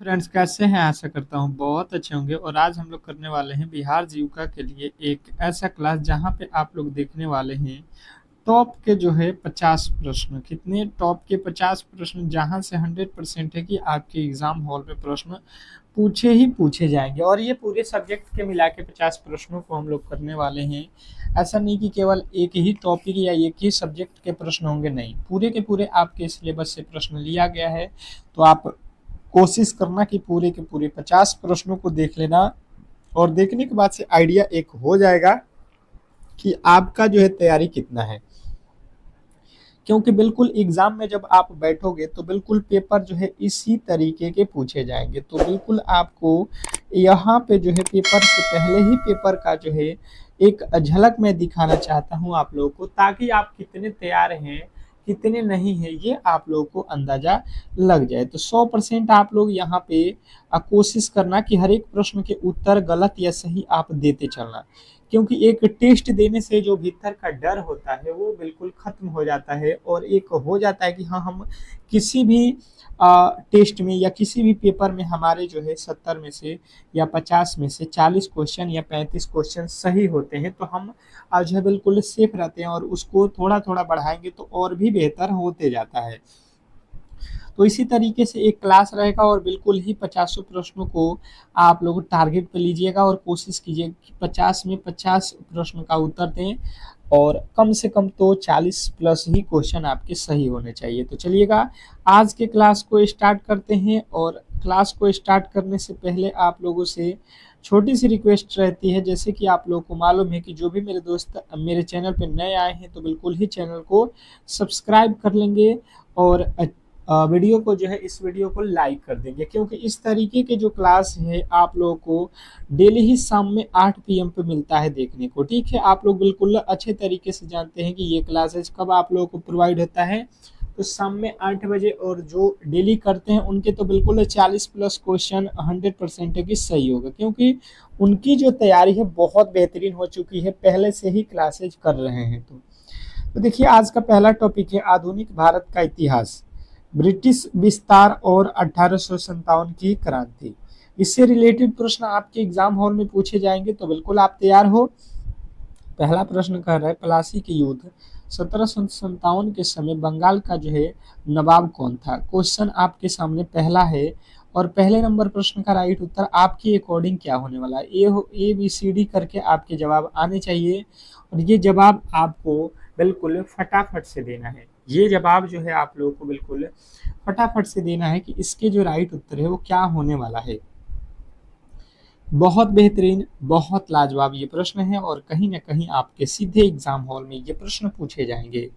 Friends, कैसे हैं? आशा करता हूँ बहुत अच्छे होंगे। और आज हम लोग करने वाले हैं बिहार जीविका के लिए एक ऐसा क्लास जहाँ पे आप लोग देखने वाले हैं टॉप के जो है 50 प्रश्न। कितने? टॉप के 50 प्रश्न, जहाँ से 100% है कि आपके एग्जाम हॉल में प्रश्न पूछे ही पूछे जाएंगे। और ये पूरे सब्जेक्ट के मिला के 50 प्रश्नों को हम लोग करने वाले हैं। ऐसा नहीं कि केवल एक ही टॉपिक या एक ही सब्जेक्ट के प्रश्न होंगे, नहीं, पूरे के पूरे आपके सिलेबस से प्रश्न लिया गया है। तो आप कोशिश करना कि पूरे के पूरे 50 प्रश्नों को देख लेना। और देखने के बाद से आइडिया एक हो जाएगा कि आपका जो है तैयारी कितना है। क्योंकि बिल्कुल एग्जाम में जब आप बैठोगे तो बिल्कुल पेपर जो है इसी तरीके के पूछे जाएंगे। तो बिल्कुल आपको यहाँ पे जो है पेपर से पहले ही पेपर का जो है एक झलक मैं दिखाना चाहता हूँ आप लोगों को, ताकि आप कितने तैयार हैं कितने नहीं है ये आप लोगों को अंदाजा लग जाए। तो 100% आप लोग यहाँ पे कोशिश करना कि हर एक प्रश्न के उत्तर गलत या सही आप देते चलना। क्योंकि एक टेस्ट देने से जो भीतर का डर होता है वो बिल्कुल खत्म हो जाता है। और एक हो जाता है कि हाँ, हम किसी भी टेस्ट में या किसी भी पेपर में हमारे जो है 70 में से या 50 में से 40 क्वेश्चन या 35 क्वेश्चन सही होते हैं, तो हम जो है बिल्कुल सेफ रहते हैं। और उसको थोड़ा थोड़ा बढ़ाएंगे तो और भी बेहतर होते जाता है। तो इसी तरीके से एक क्लास रहेगा और बिल्कुल ही 50 प्रश्नों को आप लोग टारगेट पे लीजिएगा और कोशिश कीजिए कि 50 में 50 प्रश्न का उत्तर दें। और कम से कम तो 40 प्लस ही क्वेश्चन आपके सही होने चाहिए। तो चलिएगा, आज के क्लास को स्टार्ट करते हैं। और क्लास को स्टार्ट करने से पहले आप लोगों से छोटी सी रिक्वेस्ट रहती है, जैसे कि आप लोगों को मालूम है कि जो भी मेरे दोस्त मेरे चैनल पे नए आए हैं तो बिल्कुल ही चैनल को सब्सक्राइब कर लेंगे। और वीडियो को जो है इस वीडियो को लाइक कर देंगे, क्योंकि इस तरीके के जो क्लास है आप लोगों को डेली ही शाम में 8 PM पे मिलता है देखने को। ठीक है, आप लोग बिल्कुल अच्छे तरीके से जानते हैं कि ये क्लासेस कब आप लोगों को प्रोवाइड होता है, तो शाम में 8 बजे। और जो डेली करते हैं उनके तो बिल्कुल 40 प्लस क्वेश्चन 100% है कि सही होगा, क्योंकि उनकी जो तैयारी है बहुत बेहतरीन हो चुकी है, पहले से ही क्लासेज कर रहे हैं। तो देखिए, आज का पहला टॉपिक है आधुनिक भारत का इतिहास, ब्रिटिश विस्तार और 1857 की क्रांति। इससे रिलेटेड प्रश्न आपके एग्जाम हॉल में पूछे जाएंगे, तो बिल्कुल आप तैयार हो। पहला प्रश्न कह रहा है, प्लासी के युद्ध 1757 के समय बंगाल का जो है नवाब कौन था? क्वेश्चन आपके सामने पहला है। और पहले नंबर प्रश्न का राइट उत्तर आपके अकॉर्डिंग क्या होने वाला है? ABCD करके आपके जवाब आने चाहिए। और ये जवाब आपको बिल्कुल फटाफट से देना है। ये जवाब जो है आप लोगों को बिल्कुल फटाफट से देना है कि इसके जो राइट उत्तर है वो क्या होने वाला है। बहुत बेहतरीन, बहुत लाजवाब ये प्रश्न है और कहीं ना कहीं आपके सीधे एग्जाम हॉल में ये प्रश्न पूछे जाएंगे।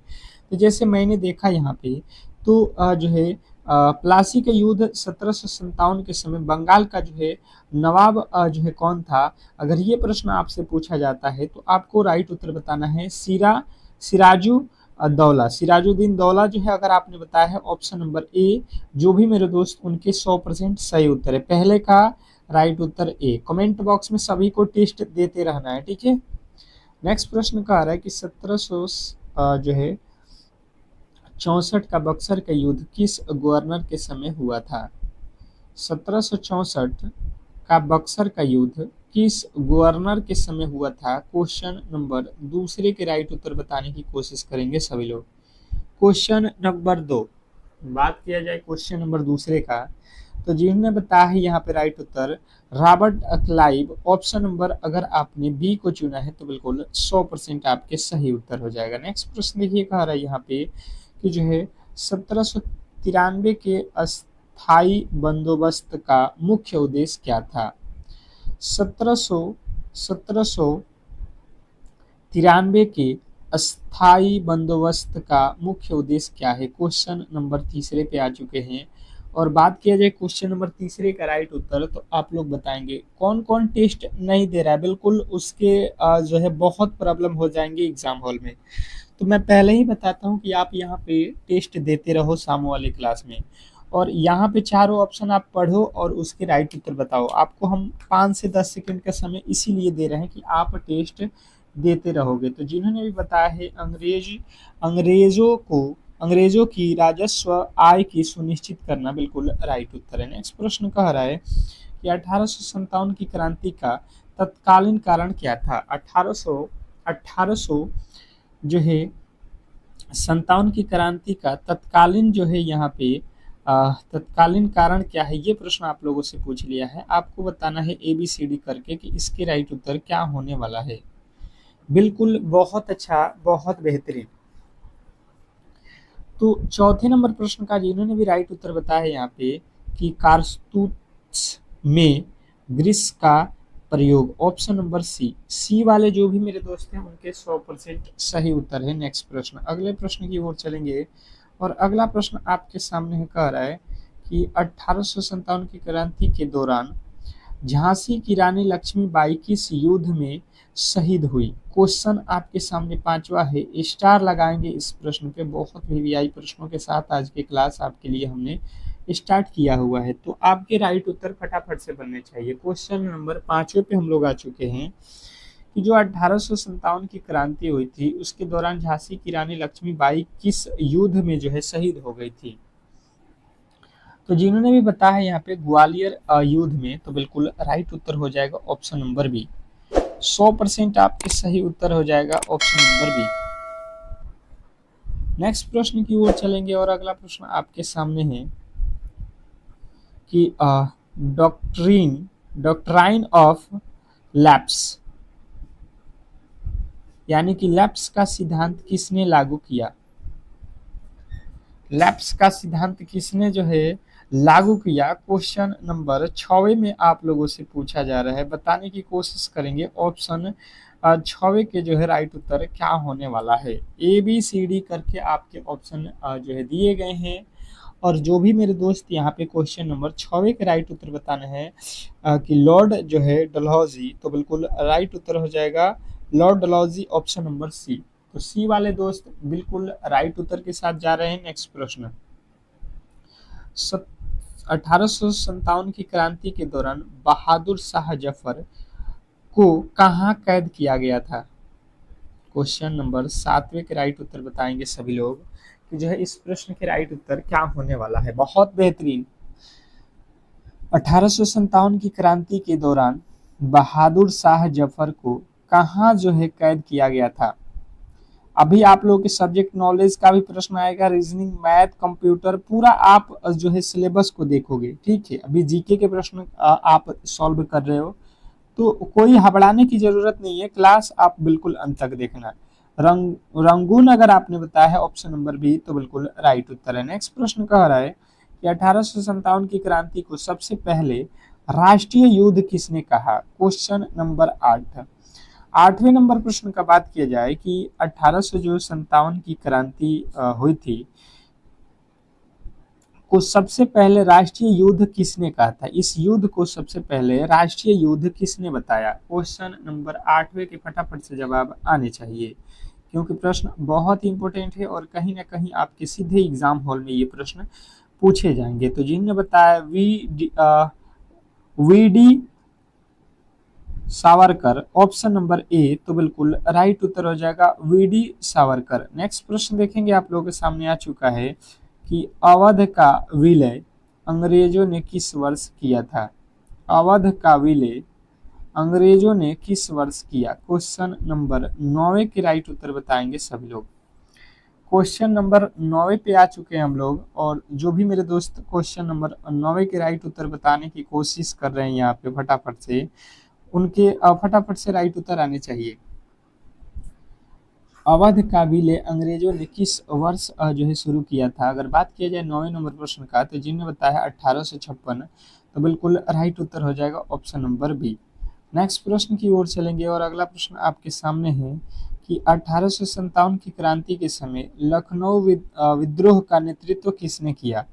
तो जैसे मैंने देखा यहाँ पे, तो जो है प्लासी का युद्ध 1757 के समय बंगाल का जो है नवाब जो है कौन था? अगर ये प्रश्न आपसे पूछा जाता है तो आपको राइट उत्तर बताना है सिराजू दौला, सिराजुद्दीन दौला जो है। अगर आपने बताया है ऑप्शन नंबर ए, जो भी मेरे दोस्त उनके 100% सही उत्तर है। पहले का राइट उत्तर ए। कमेंट बॉक्स में सभी को टेस्ट देते रहना है, ठीक है। नेक्स्ट प्रश्न कह रहा है कि 1700 जो है 64 का बक्सर का युद्ध किस गवर्नर के समय हुआ था? 1764 का बक्सर का युद्ध किस गवर्नर के समय हुआ था? क्वेश्चन नंबर दूसरे के राइट उत्तर बताने की कोशिश करेंगे सभी लोग। क्वेश्चन नंबर 2 बात किया जाए क्वेश्चन नंबर दूसरे का, तो जिन्होंने बताया है यहाँ पे राइट उत्तर रॉबर्ट क्लाइव। ऑप्शन नंबर अगर आपने बी को चुना है तो बिल्कुल 100% आपके सही उत्तर हो जाएगा। नेक्स्ट प्रश्न देखिए, कह रहा है यहाँ पे कि जो है 1793 के अस्थाई बंदोबस्त का मुख्य उद्देश्य क्या था? 1793 के अस्थाई बंदोबस्त का मुख्य उद्देश्य क्या है? क्वेश्चन नंबर तीसरे पे आ चुके हैं। और बात किया जाए क्वेश्चन नंबर तीसरे का राइट उत्तर, तो आप लोग बताएंगे कौन कौन टेस्ट नहीं दे रहा है। बिल्कुल उसके जो है बहुत प्रॉब्लम हो जाएंगे एग्जाम हॉल में। तो मैं पहले ही बताता हूँ कि आप यहाँ पे टेस्ट देते रहो शाम वाले क्लास में। और यहाँ पे चारों ऑप्शन आप पढ़ो और उसके राइट उत्तर बताओ। आपको हम 5 से 10 सेकंड का समय इसीलिए दे रहे हैं कि आप टेस्ट देते रहोगे। तो जिन्होंने भी बताया है अंग्रेजों को अंग्रेजों की राजस्व आय की सुनिश्चित करना, बिल्कुल राइट उत्तर है। नेक्स्ट प्रश्न कह रहा है कि 1857 की क्रांति का तत्कालीन कारण क्या था। 1800 जो है 57 की क्रांति का तत्कालीन जो है यहाँ पे तत्कालीन कारण क्या है, ये प्रश्न आप लोगों से पूछ लिया है। आपको बताना है ABCD करके कि इसके राइट उत्तर क्या होने वाला है। बिल्कुल, बहुत अच्छा, बहुत बेहतरीन। तो चौथे नंबर प्रश्न का जिन्होंने भी राइट उत्तर बताया है यहाँ पे कि कारतूस में ग्रीस का प्रयोग, ऑप्शन नंबर सी वाले जो भी मेरे दोस्त हैं उनके 100% सही उत्तर है। नेक्स्ट प्रश्न, अगले प्रश्न की ओर चलेंगे और अगला प्रश्न आपके सामने कह रहा है कि 1857 की क्रांति के दौरान झांसी की रानी लक्ष्मीबाई किस युद्ध में शहीद हुई। क्वेश्चन आपके सामने पांचवा है, स्टार लगाएंगे इस प्रश्न पे। बहुत वीवीआई प्रश्नों के साथ आज की क्लास आपके लिए हमने स्टार्ट किया हुआ है, तो आपके राइट उत्तर फटाफट से बनने चाहिए। क्वेश्चन नंबर 5वें पे हम लोग आ चुके हैं कि जो 1857 की क्रांति हुई थी उसके दौरान झांसी की रानी लक्ष्मीबाई किस युद्ध में जो है शहीद हो गई थी। तो जिन्होंने भी बताया है यहाँ पे ग्वालियर युद्ध में, तो बिल्कुल राइट उत्तर हो जाएगा ऑप्शन नंबर बी। 100% आपके सही उत्तर हो जाएगा ऑप्शन नंबर बी। नेक्स्ट प्रश्न की ओर चलेंगे और अगला प्रश्न आपके सामने है कि डॉक्ट्राइन ऑफ लैप्स यानी कि लैप्स का सिद्धांत किसने लागू किया। लैप्स का सिद्धांत किसने जो है लागू किया, क्वेश्चन नंबर 6 में आप लोगों से पूछा जा रहा है। बताने की कोशिश करेंगे ऑप्शन 6 के जो है राइट उत्तर क्या होने वाला है। ABCD करके आपके ऑप्शन जो है दिए गए हैं और जो भी मेरे दोस्त यहाँ पे क्वेश्चन नंबर 6 के राइट उत्तर बताना है कि लॉर्ड जो है डलहौजी, तो बिल्कुल राइट उत्तर हो जाएगा lord Dalhousie, option number C. तो सी वाले दोस्त बिल्कुल राइट उत्तर के साथ जा रहे हैं। नेक्स्ट प्रश्न, 1857 की क्रांति के दौरान बहादुर शाह जफर को कहाँ कैद किया गया था। क्वेश्चन नंबर 7वें के राइट उत्तर बताएंगे सभी लोग कि जो है इस प्रश्न के राइट उत्तर क्या होने वाला है। बहुत बेहतरीन। 1857 की क्रांति के दौरान बहादुर शाह जफर को कहाँ जो है कैद किया गया था। अभी आप लोगों के सब्जेक्ट नॉलेज का भी प्रश्न आएगा, रीजनिंग, मैथ, कंप्यूटर, पूरा आप जो है सिलेबस को देखोगे, ठीक है। अभी जीके के प्रश्न आप सॉल्व कर रहे हो, तो कोई घबराने की जरूरत नहीं है, क्लास आप बिल्कुल अंत तक देखना। रंगून अगर आपने बताया है ऑप्शन नंबर बी, तो बिल्कुल राइट उत्तर है। नेक्स्ट प्रश्न कह रहा है कि 1857 की क्रांति को सबसे पहले राष्ट्रीय युद्ध किसने कहा। Question number 8। 8वें नंबर प्रश्न का बात किया जाए कि 1857 की क्रांति हुई थी को सबसे पहले राष्ट्रीय युद्ध किसने कहा था। इस युद्ध को सबसे पहले राष्ट्रीय युद्ध किसने बताया। क्वेश्चन नंबर 8वें के फटाफट से जवाब आने चाहिए, क्योंकि प्रश्न बहुत ही इंपॉर्टेंट है और कहीं ना कहीं आपके सीधे एग्जाम हॉल में ये प्रश्न पूछे जाएंगे। तो जिन्होंने बताया वी.डी. सावरकर, ऑप्शन नंबर ए, तो बिल्कुल राइट उत्तर हो जाएगा वी.डी. सावरकर। नेक्स्ट प्रश्न देखेंगे आप लोगों के सामने आ चुका है कि अवध का विलय अंग्रेजों ने किस वर्ष किया था। अवध का विलय अंग्रेजों ने किस वर्ष किया। क्वेश्चन नंबर 9 के राइट उत्तर बताएंगे सभी लोग। क्वेश्चन नंबर 9 पे आ चुके हैं हम लोग और जो भी मेरे दोस्त क्वेश्चन नंबर 9 के राइट उत्तर बताने की कोशिश कर रहे हैं यहाँ पे फटाफट से, उनके फटाफट से राइट उत्तर आने चाहिए। अवध का विलय अंग्रेजों ने किस वर्ष जो है शुरू किया था। अगर बात किया जाए 9वें नंबर प्रश्न का, तो जिन्होंने बताया 1856, तो बिल्कुल राइट उत्तर हो जाएगा ऑप्शन नंबर बी। नेक्स्ट प्रश्न की ओर चलेंगे और अगला प्रश्न आपके सामने है कि 1857 की क्रांति के समय लखनऊ विद्रोह का नेतृत्व किसने किया।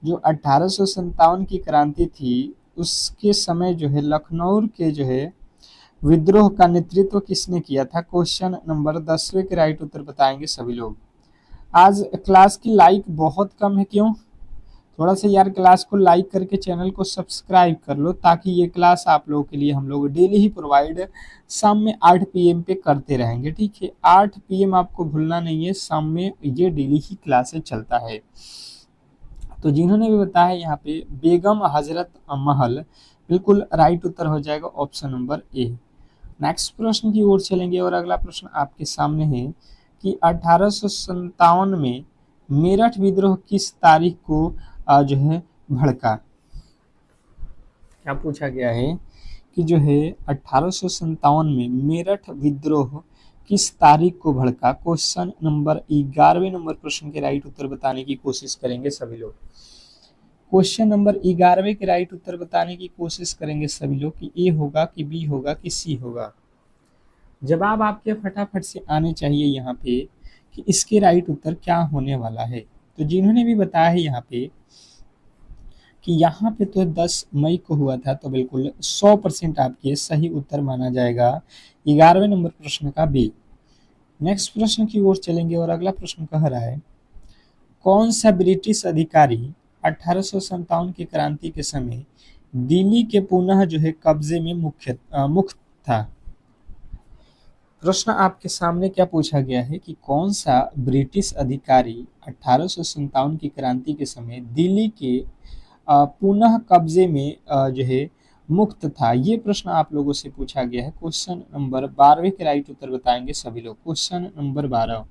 जो 1857 की क्रांति थी उसके समय जो है लखनऊ के जो है विद्रोह का नेतृत्व किसने किया था। क्वेश्चन नंबर 10वें के राइट उत्तर बताएंगे सभी लोग। आज क्लास की लाइक बहुत कम है, क्यों? थोड़ा सा यार क्लास को लाइक करके चैनल को सब्सक्राइब कर लो, ताकि ये क्लास आप लोगों के लिए हम लोग डेली ही प्रोवाइड शाम में 8 पीएम पे करते रहेंगे। ठीक है, 8 पीएम आपको भूलना नहीं है, शाम में ये डेली ही क्लासेस चलता है। तो जिन्होंने भी बताया यहाँ पे बेगम हजरत महल, बिल्कुल राइट उत्तर हो जाएगा ऑप्शन नंबर ए। नेक्स्ट प्रश्न की ओर चलेंगे और अगला प्रश्न आपके सामने है कि 1857 में मेरठ विद्रोह किस तारीख को जो है भड़का। क्या पूछा गया है कि जो है 1857 में मेरठ विद्रोह किस तारीख को भड़का। क्वेश्चन नंबर 11वें नंबर प्रश्न के राइट उत्तर बताने की कोशिश करेंगे सभी लोग। क्वेश्चन नंबर 11वें के राइट उत्तर बताने की कोशिश करेंगे सभी लोग कि ए होगा कि बी होगा कि सी होगा। जवाब आपके फटाफट से आने चाहिए यहाँ पे कि इसके राइट उत्तर क्या होने वाला है। तो जिन्होंने भी बताया है यहाँ पे कि यहाँ पे तो 10 मई को हुआ था, तो बिल्कुल 100% आपके सही उत्तर माना जाएगा 11वें नंबर प्रश्न का बी। नेक्स्ट प्रश्न की ओर चलेंगे और अगला प्रश्न कह रहा है कौन सा ब्रिटिश अधिकारी 1857 की क्रांति के समय दिल्ली के पुनः जो है कब्जे में मुक्त था। प्रश्न आपके सामने क्या पूछा गया है कि कौन सा ब्रिटिश अधिकारी 1857 की क्रांति के समय दिल्ली के पुनः कब्जे में जो है मुक्त था। ये प्रश्न आप लोगों से पूछा गया है। क्वेश्चन नंबर 12वें के राइट उत्तर बताएंगे सभी लोग। Question number 12।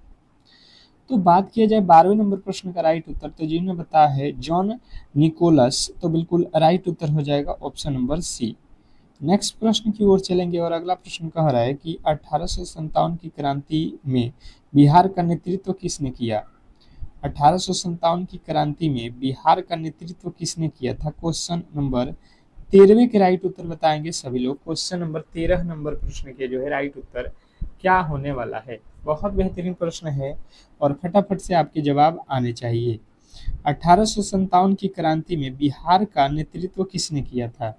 तो बात किया जाए 12वें नंबर प्रश्न का राइट उत्तर, तो जिन्होंने बताया है जॉन निकोलस, तो बिल्कुल राइट उत्तर हो जाएगा ऑप्शन नंबर सी। नेक्स्ट प्रश्न की ओर चलेंगे और अगला प्रश्न कह रहा है कि 1857 की क्रांति में बिहार का नेतृत्व किसने किया। 1857 की क्रांति में बिहार का नेतृत्व किसने किया था। क्वेश्चन नंबर 13वें के राइट उत्तर बताएंगे सभी लोग। क्वेश्चन नंबर 13 नंबर प्रश्न के जो है राइट उत्तर क्या होने वाला है। बहुत बेहतरीन प्रश्न है और फटाफट से आपके जवाब आने चाहिए। 1857 की क्रांति में बिहार का नेतृत्व किसने किया था।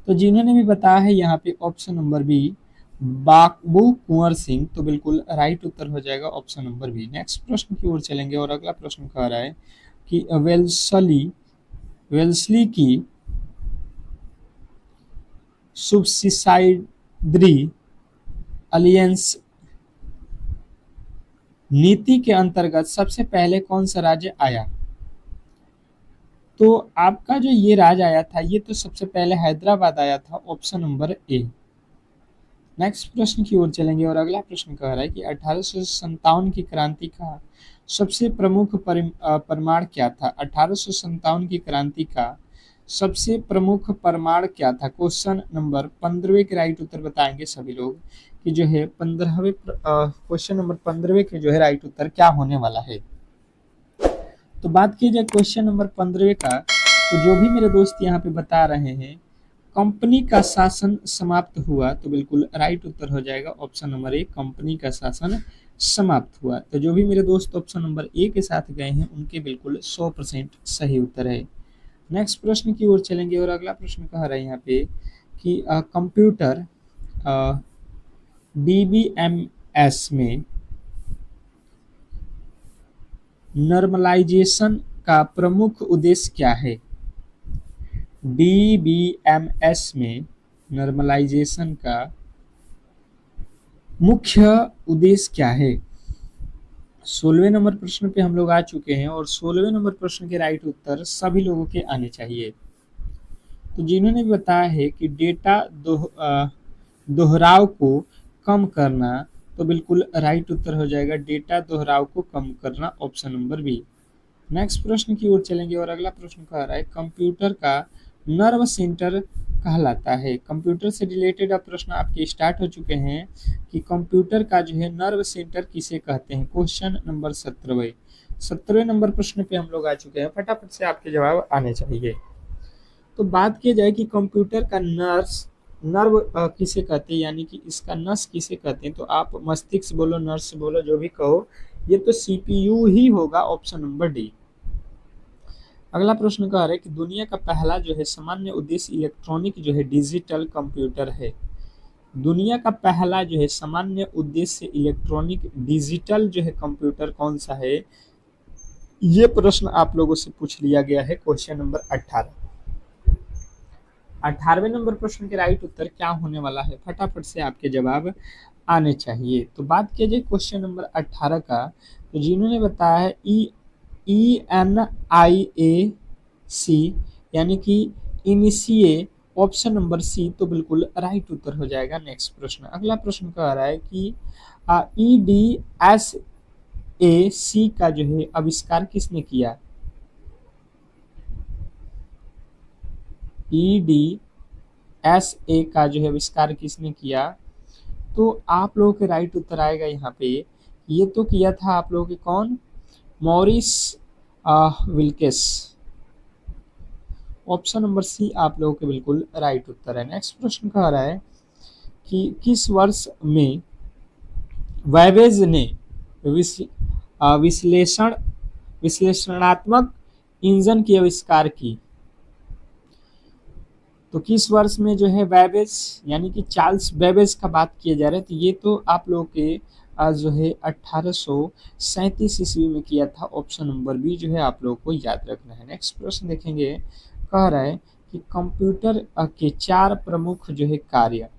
तो जिन्होंने भी बताया है यहाँ पे ऑप्शन नंबर बी बाबू कुंवर सिंह, तो बिल्कुल राइट उत्तर हो जाएगा ऑप्शन नंबर बी। नेक्स्ट प्रश्न की ओर चलेंगे और अगला प्रश्न कह रहा है कि वेल्सली की सुब्सिडायरी अलियंस नीति के अंतर्गत सबसे पहले कौन सा राज्य आया। तो आपका जो ये राज्य आया था, ये तो सबसे पहले हैदराबाद आया था, ऑप्शन नंबर ए। नेक्स्ट प्रश्न की ओर चलेंगे और अगला प्रश्न कह रहा है कि 1857 की क्रांति का सबसे प्रमुख परमाण क्या था। 1857 की क्रांति का सबसे प्रमुख परमाण क्या था। क्वेश्चन नंबर 15वें के राइट उत्तर बताएंगे सभी लोग कि जो है 15वें क्वेश्चन नंबर 15वें के जो है राइट उत्तर क्या होने वाला है। तो बात की जाए क्वेश्चन नंबर 15वें का, तो जो भी मेरे दोस्त यहाँ पे बता रहे हैं कंपनी का शासन समाप्त हुआ, तो बिल्कुल राइट उत्तर हो जाएगा ऑप्शन नंबर ए, कंपनी का शासन समाप्त हुआ। तो जो भी मेरे दोस्त ऑप्शन नंबर ए के साथ गए हैं उनके बिल्कुल 100% सही उत्तर है। नेक्स्ट प्रश्न की ओर चलेंगे और अगला प्रश्न कह रहा है यहाँ पे कि कंप्यूटर डीबीएमएस में नॉर्मलाइजेशन का प्रमुख उद्देश्य क्या है। डीबीएमएस में नॉर्मलाइजेशन का मुख्य उद्देश्य क्या है। 16वें नंबर प्रश्न पे हम लोग आ चुके हैं और 16वें नंबर प्रश्न के राइट उत्तर सभी लोगों के आने चाहिए। तो जिन्होंने भी बताया है कि डेटा दोहराव को कम करना, तो बिल्कुल राइट उत्तर हो जाएगा डेटा दोहराव को कम करना, ऑप्शन नंबर बी। नेक्स्ट प्रश्न की ओर चलेंगे और अगला प्रश्न कह रहा है कंप्यूटर का नर्व सेंटर कहलाता है। कंप्यूटर से रिलेटेड अब प्रश्न आपके स्टार्ट हो चुके हैं कि कंप्यूटर का जो है नर्व सेंटर किसे कहते हैं। क्वेश्चन नंबर 17वें नंबर प्रश्न पे हम लोग आ चुके हैं, फटाफट से आपके जवाब आने चाहिए। तो बात की जाए कि कंप्यूटर का नर्व किसे कहते हैं, यानी कि इसका नस किसे कहते हैं, तो आप मस्तिष्क बोलो, नर्स बोलो, जो भी कहो, ये तो सीपीयू ही होगा, ऑप्शन नंबर डी। अगला प्रश्न कह रहा है कि दुनिया का पहला जो है सामान्य उद्देश्य इलेक्ट्रॉनिक जो है डिजिटल कंप्यूटर है। दुनिया का पहला जो है सामान्य उद्देश्य इलेक्ट्रॉनिक डिजिटल जो है कंप्यूटर कौन सा है। ये प्रश्न आप लोगों से पूछ लिया गया है क्वेश्चन नंबर 18। 18वें नंबर प्रश्न के राइट उत्तर क्या होने वाला है, फटाफट से आपके जवाब आने चाहिए। तो बात किया जाए क्वेश्चन नंबर 18 का, तो जिन्होंने बताया है ENIAC, यानी कि इनिशिए, ऑप्शन नंबर सी तो बिल्कुल राइट उत्तर हो जाएगा। नेक्स्ट प्रश्न, अगला प्रश्न कह रहा है कि EDSAC का जो है आविष्कार किसने किया। EDSA का जो है आविष्कार किसने किया, तो आप लोगों के राइट उत्तर आएगा यहाँ पे, ये तो किया था आप लोगों के कौन, मॉरिस विल्केस। ऑप्शन नंबर सी आप लोगों के बिल्कुल राइट उत्तर है। नेक्स्ट प्रश्न कह रहा है कि किस वर्ष में वेबेज ने विश्लेषण विश्लेषणात्मक इंजन की आविष्कार की। तो किस वर्ष में जो है वेबेज, यानी कि चार्ल्स बेबेज का बात किया जा रहा है, तो ये तो आप लोगों के जो है 1837 ईस्वी में किया था। ऑप्शन नंबर बी जो है आप लोगों को याद रखना है। नेक्स्ट प्रश्न देखेंगे, कह रहा है कि कंप्यूटर के 4 प्रमुख जो है कार्य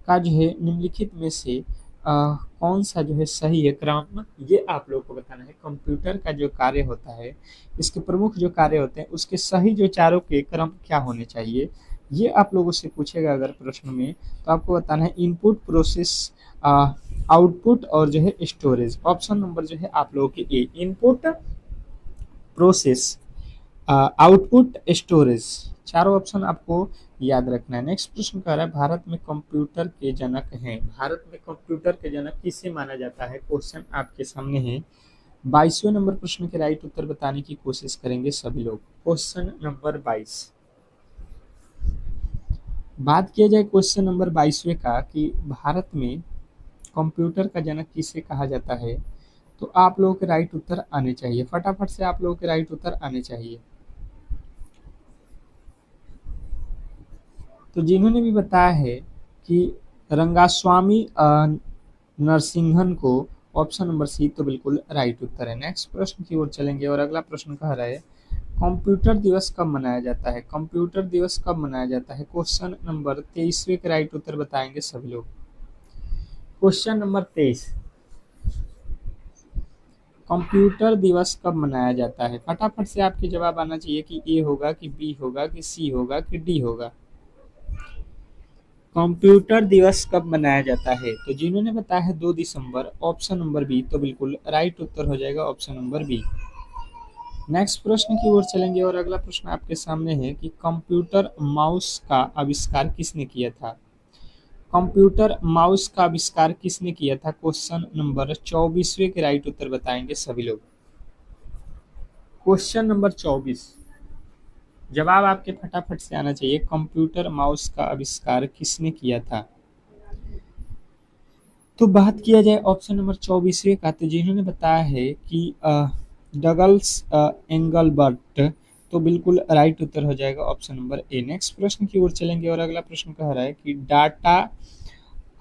का जो है निम्नलिखित में से कौन सा जो है सही है क्रम, ये आप लोगों को बताना है। कंप्यूटर का जो कार्य होता है, इसके प्रमुख जो कार्य होते हैं, उसके सही जो चारों के क्रम क्या होने चाहिए, ये आप लोगों से पूछेगा अगर प्रश्न में, तो आपको बताना है इनपुट, प्रोसेस, आउटपुट और जो है स्टोरेज। ऑप्शन नंबर जो है आप लोगों के ए, इनपुट, प्रोसेस, आउटपुट, स्टोरेज, चारों ऑप्शन आपको याद रखना है। नेक्स्ट प्रश्न कह रहा है भारत में कंप्यूटर के जनक हैं, भारत में कंप्यूटर के जनक किसे माना जाता है, क्वेश्चन आपके सामने है। 22वें नंबर प्रश्न के राइट उत्तर बताने की कोशिश करेंगे सभी लोग। क्वेश्चन नंबर 22, बात किया जाए क्वेश्चन नंबर 22वें का कि भारत में कंप्यूटर का जनक किसे कहा जाता है, तो आप लोगों के राइट उत्तर आने चाहिए, फटाफट से आप लोगों के राइट उत्तर आने चाहिए। तो जिन्होंने भी बताया है कि रंगास्वामी नरसिंहन को, ऑप्शन नंबर सी तो बिल्कुल राइट उत्तर है। नेक्स्ट प्रश्न की ओर चलेंगे और अगला प्रश्न कह रहा है कंप्यूटर दिवस कब मनाया जाता है, कंप्यूटर दिवस कब मनाया जाता है। क्वेश्चन नंबर 23वें के राइट उत्तर बताएंगे सभी लोग। क्वेश्चन नंबर 23, कंप्यूटर दिवस कब मनाया जाता है, फटाफट से आपके जवाब आना चाहिए कि ए होगा कि बी होगा कि सी होगा कि डी होगा। कंप्यूटर दिवस कब मनाया जाता है, तो जिन्होंने बताया है 2 दिसंबर, ऑप्शन नंबर बी तो बिल्कुल राइट उत्तर हो जाएगा, ऑप्शन नंबर बी। नेक्स्ट प्रश्न की ओर चलेंगे और अगला प्रश्न आपके सामने है कि कंप्यूटर माउस का आविष्कार किसने किया था, कंप्यूटर माउस का आविष्कार किसने किया था। क्वेश्चन नंबर 24वें के राइट उत्तर बताएंगे सभी लोग। क्वेश्चन नंबर 24, जवाब आपके फटाफट से आना चाहिए, कंप्यूटर माउस का आविष्कार किसने किया था। तो बात किया जाए ऑप्शन नंबर 24वें का, तो जिन्होंने बताया है कि डगल्स एंगलबर्ट, तो बिल्कुल राइट उत्तर हो जाएगा ऑप्शन नंबर ए। नेक्स्ट प्रश्न की ओर चलेंगे और अगला प्रश्न कह रहा है कि डाटा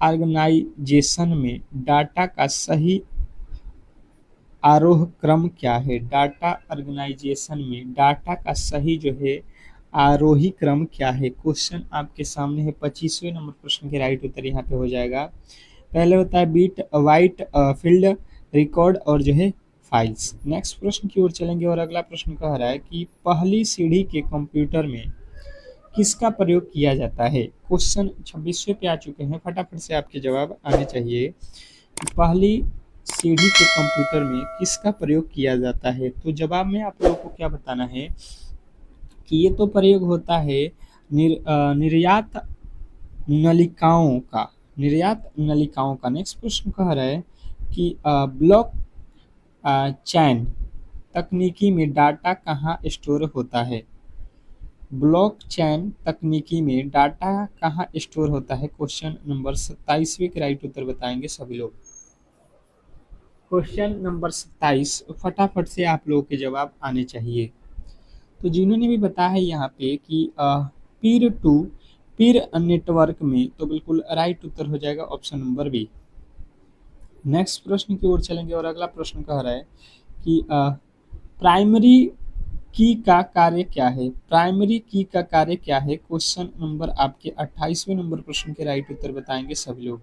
ऑर्गेनाइजेशन में डाटा का सही आरोह क्रम क्या है, डाटा ऑर्गेनाइजेशन में डाटा का सही जो है आरोही क्रम क्या है। क्वेश्चन आपके सामने है। 25वें नंबर प्रश्न के राइट उत्तर यहाँ पे हो जाएगा। पहले होता है बीट, वाइट, फील्ड, रिकॉर्ड और जो है फाइल्स। नेक्स्ट प्रश्न की ओर चलेंगे और अगला प्रश्न कह रहा है कि पहली सीढ़ी के कंप्यूटर में किसका प्रयोग किया जाता है। क्वेश्चन 26वें पे आ चुके हैं, फटाफट से आपके जवाब आने चाहिए कि पहली सीढ़ी के कंप्यूटर में किसका प्रयोग किया जाता है। तो जवाब में आप लोगों को क्या बताना है कि ये तो प्रयोग होता है निर्यात नलिकाओं का, निर्यात नलिकाओं का। नेक्स्ट प्रश्न कह रहा है कि ब्लॉक चैन तकनीकी में डाटा कहाँ स्टोर होता है, ब्लॉकचेन तकनीकी में डाटा कहाँ स्टोर होता है। क्वेश्चन नंबर 27वें के राइट उत्तर बताएंगे सभी लोग। क्वेश्चन नंबर 27, फटाफट से आप लोगों के जवाब आने चाहिए। तो जिन्होंने भी बताया है यहाँ पे कि पीर टू पीर नेटवर्क में, तो बिल्कुल राइट उत्तर हो जाएगा ऑप्शन नंबर बी। नेक्स्ट प्रश्न की ओर चलेंगे और अगला प्रश्न कह रहा है कि प्राइमरी की का कार्य क्या है? प्राइमरी की का कार्य क्या है? क्वेश्चन नंबर आपके 28वें नंबर प्रश्न के राइट उत्तर बताएंगे सभी लोग।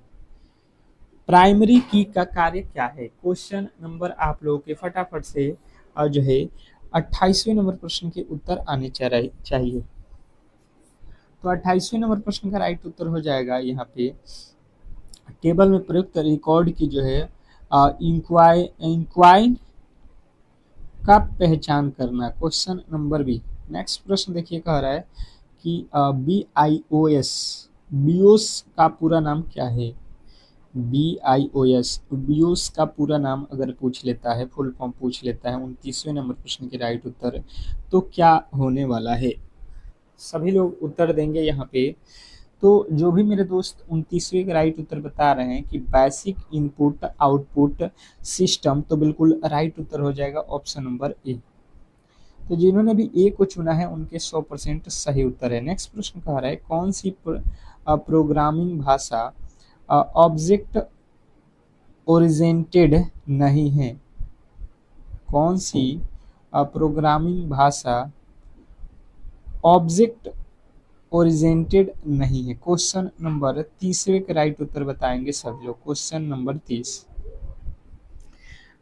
प्राइमरी की का कार्य क्या है? क्वेश्चन नंबर आप लोगों के फटाफट से जो है 28वें नंबर प्रश्न के उत्तर आने चाहिए। तो 28वें नंबर प्रश्न का राइट उत्तर हो जाएगा यहाँ पे टेबल में प्रयुक्त रिकॉर्ड की जो है इंक्वाइन का पहचान करना। Question number B. नेक्स्ट प्रश्न देखिए कह रहा है कि BIOS बियोस का पूरा नाम क्या है? BIOS बियोस का पूरा नाम अगर पूछ लेता है, फुल फॉर्म पूछ लेता है 29वें नंबर प्रश्न के राइट उत्तर, तो क्या होने वाला है? सभी लोग उत्तर देंगे यहाँ पे। तो जो भी मेरे दोस्त 29वें का राइट उत्तर बता रहे हैं कि बेसिक इनपुट आउटपुट सिस्टम, तो बिल्कुल राइट उत्तर हो जाएगा ऑप्शन नंबर ए। तो जिन्होंने भी ए को चुना है उनके 100% सही उत्तर है। नेक्स्ट प्रश्न कह रहा है कौन सी प्रोग्रामिंग भाषा ऑब्जेक्ट ओरिजेंटेड नहीं है? कौन सी प्रोग्रामिंग भाषा ऑब्जेक्ट ओरिजेंटेड नहीं है? क्वेश्चन नंबर 30वें का राइट उत्तर बताएंगे सभी लोग। Question number 30।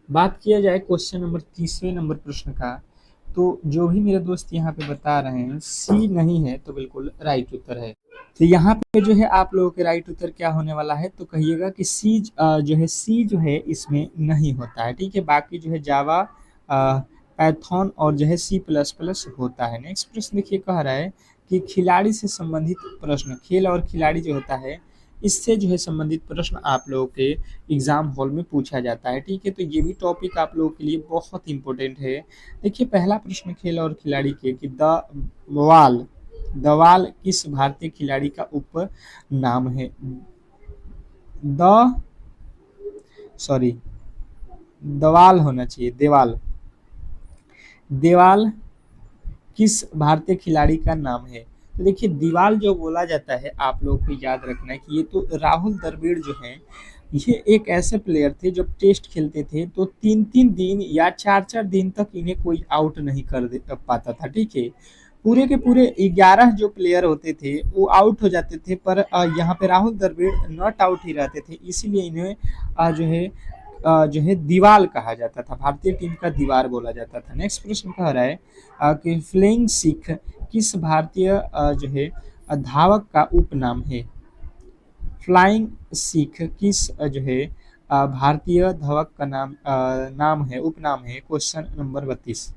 बात किया जाए क्वेश्चन नंबर 30वें नंबर प्रश्न का, तो जो भी मेरे दोस्त यहाँ पे बता रहे हैं सी नहीं है, तो बिल्कुल राइट उत्तर है। तो यहाँ पे जो है आप लोगों के राइट उत्तर क्या होने वाला है? तो कहिएगा कि सी जो है, सी जो है इसमें नहीं होता है, ठीक है। बाकी जो है जावा, पैथॉन और जो है C++ होता है। नेक्स्ट प्रश्न देखिए कह रहा है कि खिलाड़ी से संबंधित प्रश्न, खेल और खिलाड़ी जो होता है इससे जो है संबंधित प्रश्न आप लोगों के एग्जाम हॉल में पूछा जाता है, ठीक है। तो ये भी टॉपिक आप लोगों के लिए बहुत इंपॉर्टेंट है। देखिए पहला प्रश्न खेल और खिलाड़ी के कि दवाल किस भारतीय खिलाड़ी का उप नाम है? द सॉरी दवाल होना चाहिए, देवाल किस भारतीय खिलाड़ी का नाम है? तो देखिए दीवाल जो बोला जाता है आप लोग को याद रखना है कि ये तो राहुल द्रविड़ जो है, ये एक ऐसे प्लेयर थे जब टेस्ट खेलते थे तो 3-3 दिन या 4-4 दिन तक इन्हें कोई आउट नहीं कर पाता था, ठीक है। पूरे के पूरे 11 जो प्लेयर होते थे वो आउट हो जाते थे, पर यहाँ पे राहुल द्रविड़ नॉट आउट ही रहते थे, इसीलिए इन्हें जो है दीवाल कहा जाता था, भारतीय टीम का दीवार बोला जाता था। नेक्स्ट प्रश्न कह रहा है कि फ्लेइंग सिख किस भारतीय जो है धावक का उपनाम है? फ्लाइंग सिख किस जो है भारतीय धावक का नाम है, उपनाम है? Question number 32।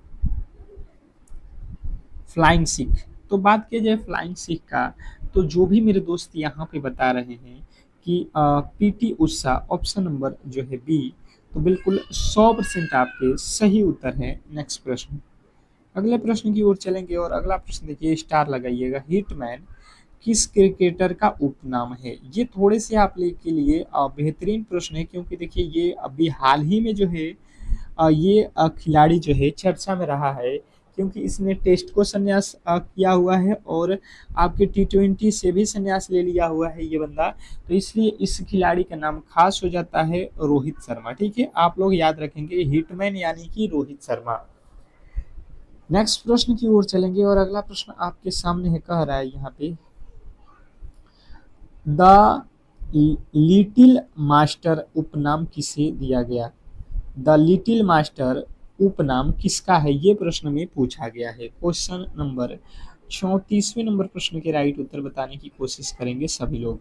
फ्लाइंग सिख। तो बात किया जाए फ्लाइंग सिख का, तो जो भी मेरे दोस्त यहाँ पे बता रहे हैं कि PT उषा, ऑप्शन नंबर जो है बी, तो बिल्कुल 100% आपके सही उत्तर है। नेक्स्ट प्रश्न, अगले प्रश्न की ओर चलेंगे और अगला प्रश्न देखिए, स्टार लगाइएगा। हिटमैन किस क्रिकेटर का उपनाम है? ये थोड़े से आप लोग के लिए बेहतरीन प्रश्न है, क्योंकि देखिए ये अभी हाल ही में जो है ये खिलाड़ी जो है चर्चा में रहा है, क्योंकि इसने टेस्ट को संन्यास किया हुआ है और आपके T20 से भी संन्यास ले लिया हुआ है ये बंदा, तो इसलिए इस खिलाड़ी का नाम खास हो जाता है रोहित शर्मा, ठीक है। आप लोग याद रखेंगे हिटमैन यानी कि रोहित शर्मा। नेक्स्ट प्रश्न की ओर चलेंगे और अगला प्रश्न आपके सामने है, कह रहा है यहाँ पे द लिटिल मास्टर उपनाम किसे दिया गया? द लिटिल मास्टर उपनाम किसका है, ये प्रश्न में पूछा गया है। क्वेश्चन नंबर 34वें नंबर प्रश्न के राइट उत्तर बताने की कोशिश करेंगे सभी लोग।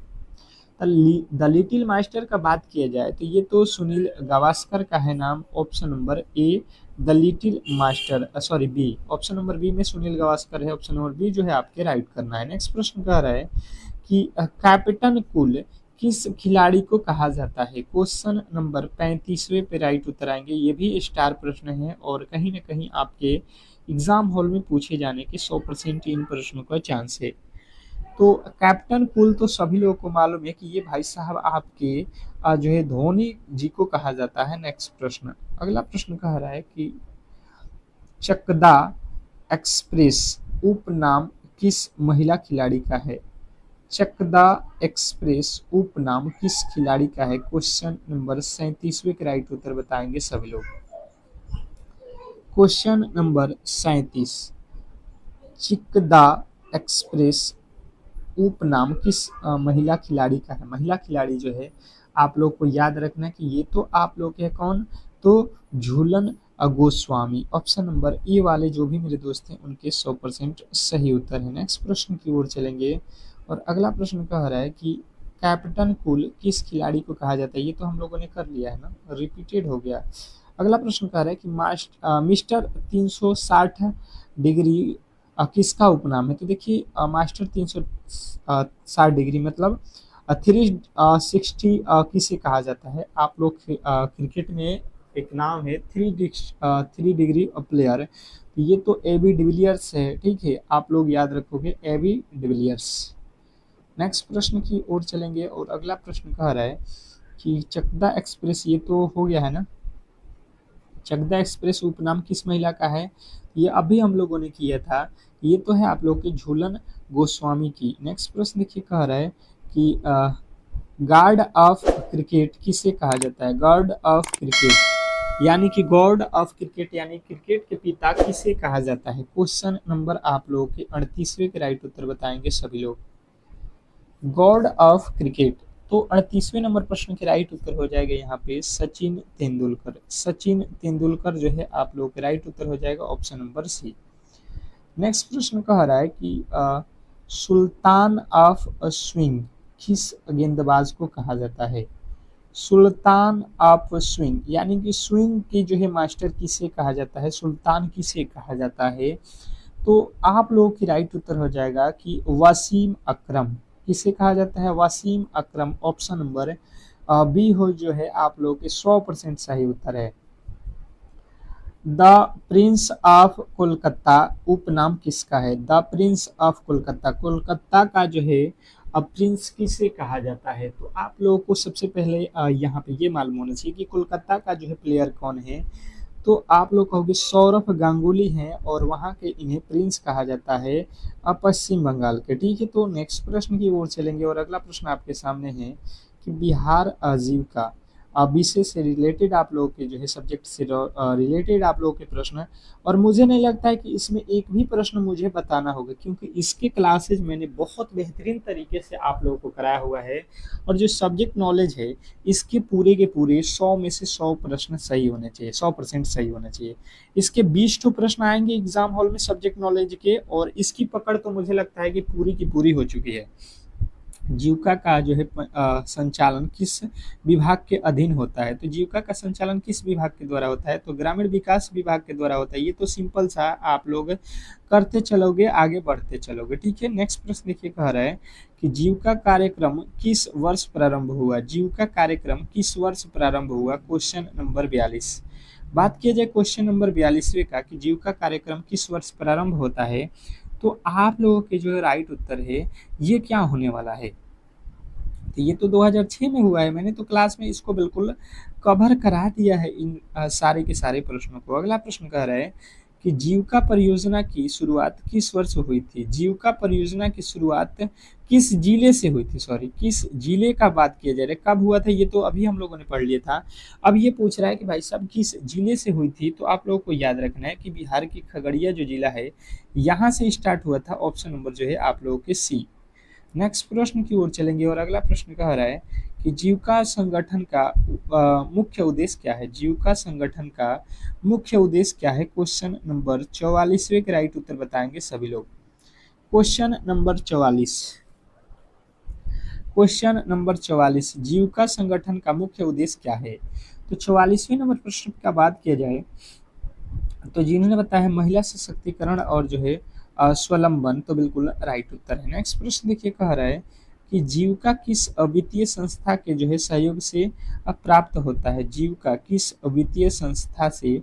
द लिटिल मास्टर का बात किया जाए तो ये तो सुनील गावस्कर का है नाम, option number A the little master, sorry B, option number B में सुनील गावस्कर है, ऑप्शन नंबर बी जो है आपके राइट करना है। नेक्स्ट प्रश्न कह रहा है कि कैप्टन कूल किस खिलाड़ी को कहा जाता है? क्वेश्चन नंबर 35वें पे राइट उत्तर आएंगे। ये भी स्टार प्रश्न है और कहीं ना कहीं आपके एग्जाम हॉल में पूछे जाने के 100% इन प्रश्नों का चांस है। तो कैप्टन कूल तो सभी लोगों को मालूम है कि ये भाई साहब आपके जो है धोनी जी को कहा जाता है। नेक्स्ट प्रश्न, अगला प्रश्न कह रहा है कि चकदा एक्सप्रेस उपनाम किस महिला खिलाड़ी का है? चकदा एक्सप्रेस उपनाम किस खिलाड़ी का है? क्वेश्चन नंबर 37वें के राइट उत्तर बताएंगे सभी लोग। क्वेश्चन नंबर 37, चिकदा एक्सप्रेस उपनाम किस महिला खिलाड़ी का है? महिला खिलाड़ी जो है आप लोग को याद रखना कि ये तो आप लोग के कौन, तो झूलन गोस्वामी। ऑप्शन नंबर ए वाले जो भी मेरे दोस्त हैं उनके 100% सही उत्तर है। नेक्स्ट प्रश्न की ओर चलेंगे और अगला प्रश्न कह रहा है कि कैप्टन कूल किस खिलाड़ी को कहा जाता है? ये तो हम लोगों ने कर लिया है ना, रिपीटेड हो गया। अगला प्रश्न कह रहा है कि मिस्टर 360 डिग्री किसका उपनाम है? तो देखिए मास्टर 360 डिग्री मतलब 360 किसे कहा जाता है? आप लोग क्रिकेट में एक नाम है 3 डिग्री प्लेयर, तो ये तो ए बी डिविलियर्स है, ठीक है, आप लोग याद रखोगे ए बी डिविलियर्स। नेक्स्ट प्रश्न की ओर चलेंगे और अगला प्रश्न कह रहा है कि चकदा एक्सप्रेस, ये तो हो गया है ना, चकदा एक्सप्रेस उपनाम किस महिला का है? ये अभी हम लोगों ने किया था, ये तो है आप लोग के झूलन गोस्वामी की। नेक्स्ट प्रश्न देखिए कह रहा है कि गॉड ऑफ क्रिकेट किसे कहा जाता है? गॉड ऑफ क्रिकेट यानी कि गॉड ऑफ क्रिकेट यानी क्रिकेट के पिता किसे कहा जाता है? क्वेश्चन नंबर आप लोगों के 38वें के राइट उत्तर बताएंगे सभी लोग। गॉड ऑफ क्रिकेट, तो 38वें नंबर प्रश्न के राइट उत्तर हो जाएगा यहाँ पे सचिन तेंदुलकर। सचिन तेंदुलकर जो है आप लोग के राइट उत्तर हो जाएगा ऑप्शन नंबर सी। नेक्स्ट प्रश्न कह रहा है कि सुल्तान ऑफ स्विंग किस गेंदबाज को कहा जाता है? सुल्तान ऑफ स्विंग यानी कि स्विंग की जो है मास्टर किसे कहा जाता है? सुल्तान किसे कहा जाता है? तो आप लोगों की राइट उत्तर हो जाएगा कि वसीम अकरम। किसे कहा जाता है? वसीम अकरम। ऑप्शन नंबर बी हो जो है आप लोगों के 100% सही उत्तर है। द प्रिंस ऑफ कोलकाता उपनाम किसका है? The Prince of Kolkata, Kolkata का जो है अब प्रिंस किसे कहा जाता है? तो आप लोगों को सबसे पहले यहाँ पे ये मालूम होना चाहिए कि कोलकाता का जो है प्लेयर कौन है। तो आप लोग कहोगे सौरभ गांगुली हैं और वहाँ के इन्हें प्रिंस कहा जाता है पश्चिम बंगाल के, ठीक है। तो नेक्स्ट प्रश्न की ओर चलेंगे और अगला प्रश्न आपके सामने है कि बिहार आजीविका विषय से रिलेटेड आप लोगों के जो है सब्जेक्ट से रिलेटेड आप लोगों के प्रश्न, और मुझे नहीं लगता है कि इसमें एक भी प्रश्न मुझे बताना होगा क्योंकि इसके क्लासेज मैंने बहुत बेहतरीन तरीके से आप लोगों को कराया हुआ है और जो सब्जेक्ट नॉलेज है इसके पूरे के पूरे 100 में से 100 प्रश्न सही होने चाहिए, 100% सही होना चाहिए। इसके 20 तो प्रश्न आएंगे एग्जाम हॉल में सब्जेक्ट नॉलेज के, और इसकी पकड़ तो मुझे लगता है कि पूरी की पूरी हो चुकी है। जीविका का जो है संचालन किस विभाग के अधीन होता है? तो जीविका का संचालन किस विभाग के द्वारा होता है? तो ग्रामीण विकास विभाग के द्वारा होता है। ये तो सिंपल सा आप लोग करते चलोगे आगे बढ़ते चलोगे, ठीक है। नेक्स्ट प्रश्न देखिए कह रहा है कि जीविका कार्यक्रम किस वर्ष प्रारंभ हुआ? जीविका कार्यक्रम किस वर्ष प्रारंभ हुआ? Question number 42। बात किया जाए क्वेश्चन नंबर 42वें का कि जीविका कार्यक्रम किस वर्ष प्रारंभ होता है, तो आप लोगों के जो राइट उत्तर है ये क्या होने वाला है? तो ये तो 2006 में हुआ है, मैंने तो क्लास में इसको बिल्कुल कवर करा दिया है इन सारे के सारे प्रश्नों को। अगला प्रश्न कह रहा है कि जीविका परियोजना की शुरुआत किस वर्ष हुई थी? जीविका परियोजना की शुरुआत किस जिले से हुई थी? सॉरी, किस जिले का बात किया जा रहा है, कब हुआ था? ये तो अभी हम लोगों ने पढ़ लिया था। अब ये पूछ रहा है कि भाई साहब किस जिले से हुई थी, तो आप लोगों को याद रखना है कि बिहार की खगड़िया जो जिला है यहाँ से स्टार्ट हुआ था। ऑप्शन नंबर जो है आप लोगों के सी। नेक्स्ट प्रश्न की ओर चलेंगे और अगला प्रश्न कह रहा है कि जीविका संगठन का मुख्य उद्देश्य क्या है? जीविका संगठन का मुख्य उद्देश्य क्या है? क्वेश्चन नंबर 44वें के राइट उत्तर बताएंगे सभी लोग। क्वेश्चन नंबर 44, क्वेश्चन नंबर 44, जीविका संगठन का मुख्य उद्देश्य क्या है? तो 44वें नंबर प्रश्न का बात किया जाए तो जिन्होंने बताया है महिला सशक्तिकरण और जो है स्वलंबन, तो बिल्कुल राइट उत्तर है। नेक्स्ट प्रश्न देखिए कह रहा है कि जीविका किस वित्तीय संस्था के जो है सहयोग से प्राप्त होता है? जीविका किस वित्तीय संस्था से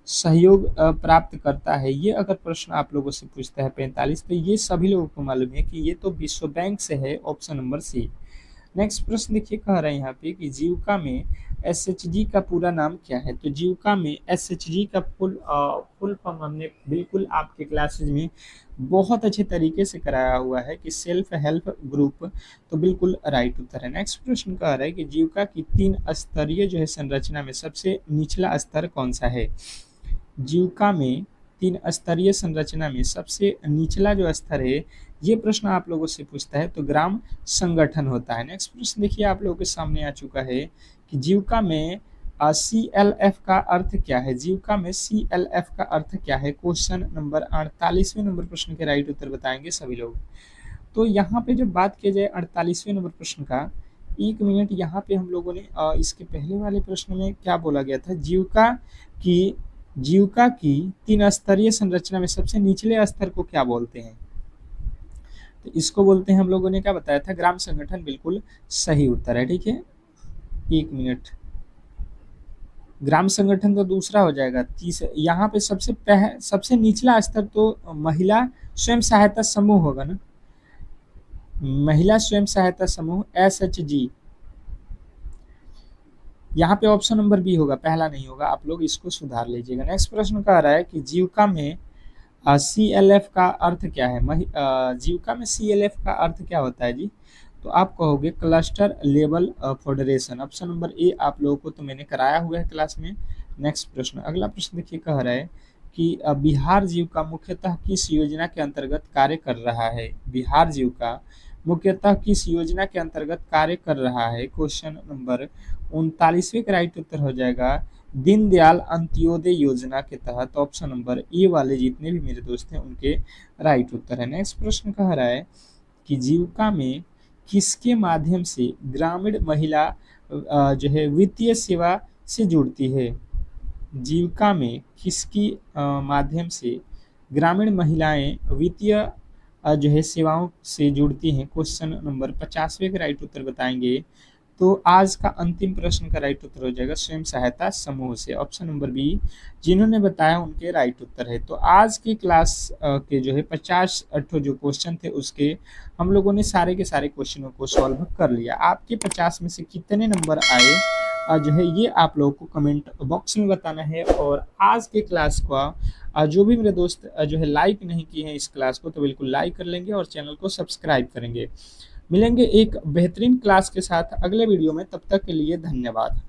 सहयोग प्राप्त करता है? ये अगर प्रश्न आप लोगों से पूछता है 45, तो ये सभी लोगों को मालूम है कि ये तो विश्व बैंक से है। ऑप्शन नंबर सी। नेक्स्ट प्रश्न देखिए कह रहा है यहाँ पे कि जीविका में एसएचजी का पूरा नाम क्या है? तो जीविका में एसएचजी का फुल फॉर्म हमने बिल्कुल आपके क्लासेज में बहुत अच्छे तरीके से कराया हुआ है कि सेल्फ हेल्प ग्रुप, तो बिल्कुल राइट उत्तर है। नेक्स्ट प्रश्न कह रहा है कि जीविका की 3 स्तरीय जो है संरचना में सबसे निचला स्तर कौन सा है? जीविका में 3 स्तरीय संरचना में सबसे निचला जो स्तर है, ये प्रश्न आप लोगों से पूछता है तो ग्राम संगठन होता है। नेक्स्ट प्रश्न देखिए आप लोगों के सामने आ चुका है कि जीविका में CLF का अर्थ क्या है? जीविका में CLF का अर्थ क्या है? क्वेश्चन नंबर 48वें नंबर प्रश्न के राइट उत्तर बताएंगे सभी लोग। तो यहाँ पे जब बात की जाए 48वें नंबर प्रश्न का, 1 मिनट यहाँ पे हम लोगों ने इसके पहले वाले प्रश्न में क्या बोला गया था? जीविका की 3 स्तरीय संरचना में सबसे निचले स्तर को क्या बोलते हैं? तो इसको बोलते हैं, हम लोगों ने क्या बताया था? ग्राम संगठन बिल्कुल सही उत्तर है। ठीक है, 1 मिनट। ग्राम संगठन तो दूसरा हो जाएगा। यहाँ पे सबसे निचला स्तर तो महिला स्वयं सहायता समूह होगा ना, महिला स्वयं सहायता समूह SHG। यहाँ पे ऑप्शन नंबर बी होगा, पहला नहीं होगा, आप लोग इसको सुधार लीजिएगा। नेक्स्ट प्रश्न कह रहा है कि जीविका में CLF का अर्थ क्या है? जीविका में CLF का अर्थ क्या होता है जी? तो आप कहोगे cluster level federation. Option number ए आप लोगों को तो मैंने कराया हुआ है क्लास में। नेक्स्ट प्रश्न, अगला प्रश्न देखिए, कह रहा है कि बिहार जीविका मुख्यतः किस योजना के अंतर्गत कार्य कर रहा है? बिहार जीविका मुख्यतः किस योजना के अंतर्गत कार्य कर रहा है? क्वेश्चन नंबर 39वें का राइट उत्तर हो जाएगा दीनदयाल अंत्योदय योजना के तहत। ऑप्शन नंबर ए वाले जितने भी मेरे दोस्त हैं उनके राइट उत्तर है। नेक्स्ट प्रश्न कह रहा है कि जीविका में किसके माध्यम से ग्रामीण महिला जो है वित्तीय सेवा से जुड़ती है? जीविका में किसकी माध्यम से ग्रामीण महिलाएं वित्तीय जो है सेवाओं से जुड़ती हैं? क्वेश्चन नंबर 50वें का राइट उत्तर बताएंगे। तो आज का अंतिम प्रश्न का राइट उत्तर हो जाएगा स्वयं सहायता समूह से। ऑप्शन नंबर बी जिन्होंने बताया उनके राइट उत्तर है। तो आज की क्लास के जो है 50 जो क्वेश्चन थे उसके हम लोगों ने सारे के सारे क्वेश्चनों को सॉल्व कर लिया। आपके 50 में से कितने नंबर आए जो है ये आप लोगों को कमेंट बॉक्स में बताना है। और आज के क्लास का जो भी मेरे दोस्त जो है लाइक नहीं किए हैं इस क्लास को, तो बिल्कुल लाइक कर लेंगे और चैनल को सब्सक्राइब करेंगे। मिलेंगे एक बेहतरीन क्लास के साथ अगले वीडियो में, तब तक के लिए धन्यवाद।